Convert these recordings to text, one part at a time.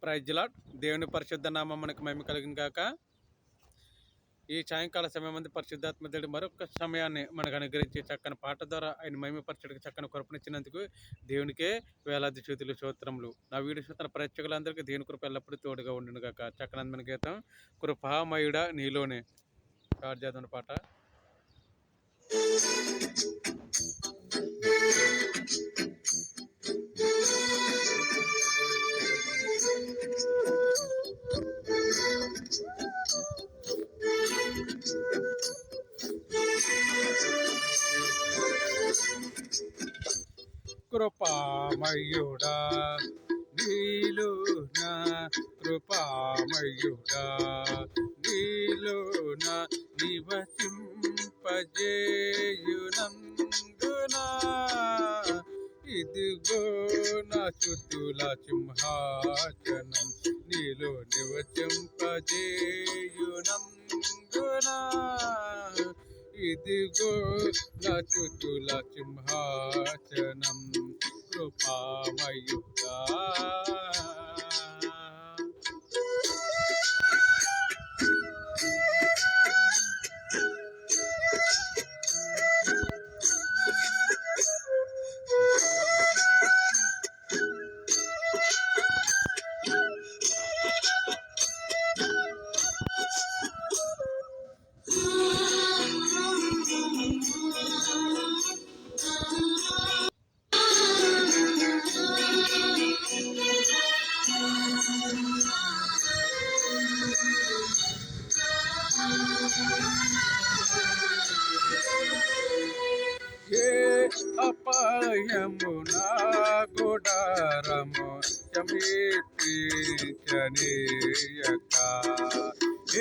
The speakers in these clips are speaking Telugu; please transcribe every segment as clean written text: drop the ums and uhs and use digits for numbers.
Praise lord. దేవుని పరిశుద్ధ నామం మనకు మహిమ కలిగిన గాక. ఈ సాయంకాల సమయం మంది పరిశుద్ధాత్మ దేవుడు మరొక సమయాన్ని మనకు అనుగ్రహించి చక్కని పాట ద్వారా ఆయన మహిమపరచడానికి చక్కని కృపనిచ్చినందుకు దేవునికే వేలాది స్తుతులు స్తోత్రములు. నా వీడియో చూస్తున్న ప్రేక్షకులందరికీ దేవుని కృప ఎల్లప్పుడూ తోడుగా ఉండును గాక. చక్కని అందమైన గీతం కృపామయుడా నీలోనే స్టార్ట్ చేద్దాం పాట. కృపామయుడా నీలోన, కృపామయుడా నీలోన నివసింపజేయునందునా, ఇదిగో నా స్తుతుల సింహాసనం నీలో నివసింపజేయునందునా, ఇదిగో నా స్తుతుల సింహాసనం కృపామయుడా. ఏ అపాయము నా గుడారము సమీపించనీయక,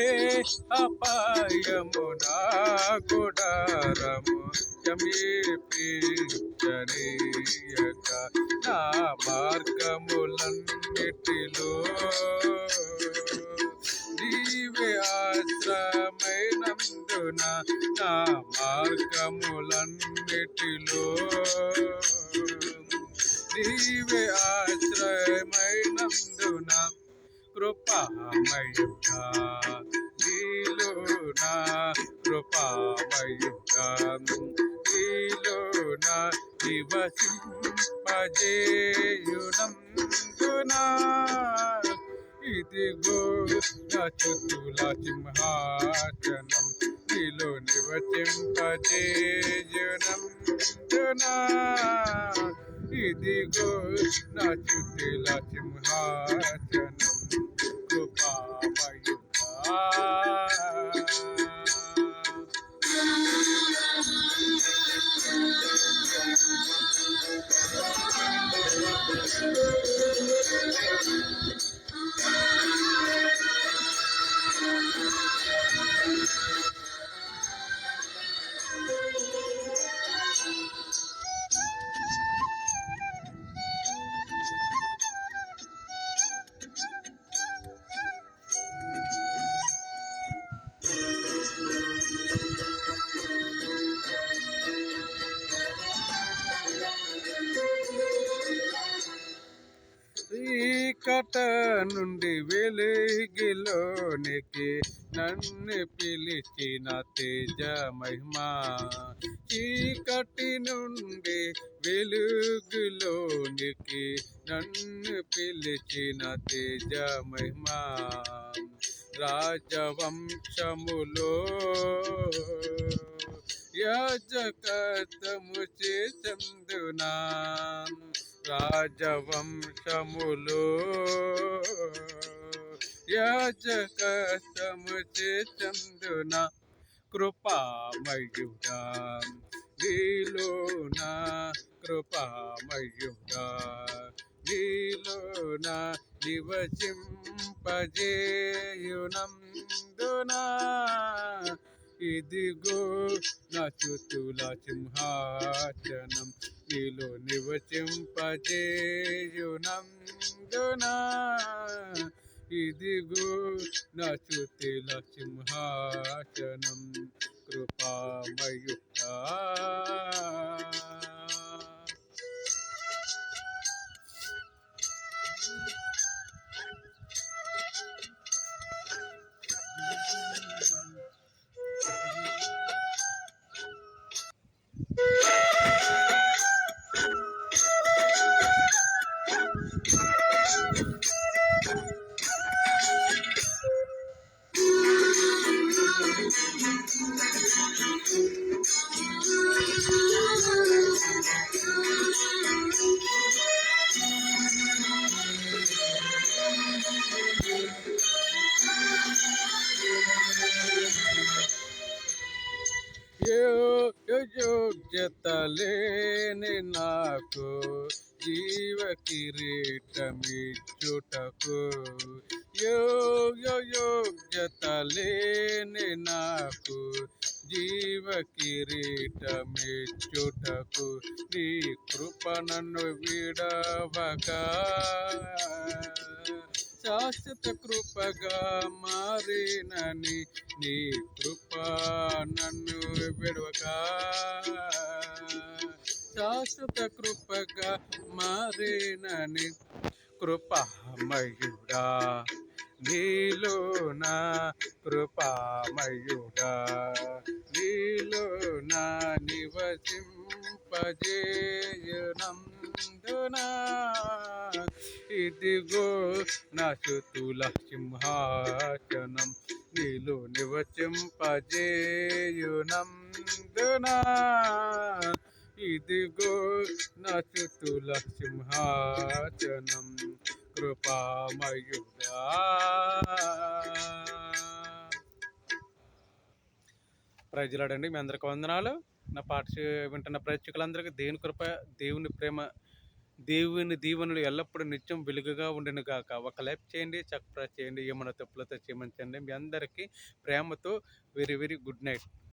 ఏ అపాయము నా గుడారము సమీపించనీయక, నా మార్గములన్నిటిలో నీవే ఆశ్రయమైనందున, నా మార్గములన్నిటిలో నీవే ఆశ్రయమైనందున, కృపామయుడా నీలోన, కృపామయుడా నీలోన నివసింపజేయునందునా, ఇదిగో నా స్తుతుల సింహాసనం నీలో నివసింపజేయునందునా, ఇదిగో నా స్తుతుల సింహాసనం కృపామయుడా. చీకట నుండి వెలుగులోనికి నన్ను పిలిచిన తేజ మహిమా, చీకటి నుండి వెలుగులోనికి నన్ను పిలిచిన తేజ మహిమా, రాజవంశములో యాజకత్వము చేసెందునా, రాజవంశములో యాజకత్వము చేసెందున, కృపామయుడా నీలోన, కృపామయుడా నీలోన నివసింపజేయునందునా, ఇదిగో నా స్తుతుల సింహాసనం నీలో నివసింపజేయునందునా, ఇదిగో నా స్తుతుల సింహాసనం కృపామయుడా. యోగ్యత లేని నాకు జీవ కిరీటమిచ్చుటకు, యోగ్యత లేని నాకు జీవ కిరీటమిచ్చుటకు, నీ కృప నన్ను విడవగా శాశ్వత కృపగా మారినని, నీ కృప నన్ను విడవగా శాశ్వత కృపగా మారినని, కృపామయుడా నీలోన, కృపామయుడా నీలోన నివసింపజేయునందునా, ఇదిగో నా స్తుతుల సింహాసనం నీలో నివసింపజేయునందునా, ఇదిగో నా స్తుతుల సింహాసనం కృపామయుడా. ప్రజలాడండి, మీ అందరికి వందనాలు. నా పాట వింటున్న ప్రేక్షకులందరికీ దేవుని కృప, దేవుని ప్రేమ, దేవుని దీవెనలు ఎల్లప్పుడూ నిత్యం వెలుగుగా ఉండిన గాక. ఒక లైక్ చేయండి, సబ్స్క్రైబ్ చేయండి, ఏమైనా తప్పులతో క్షమించండి. మీ అందరికీ ప్రేమతో వెరీ వెరీ గుడ్ నైట్.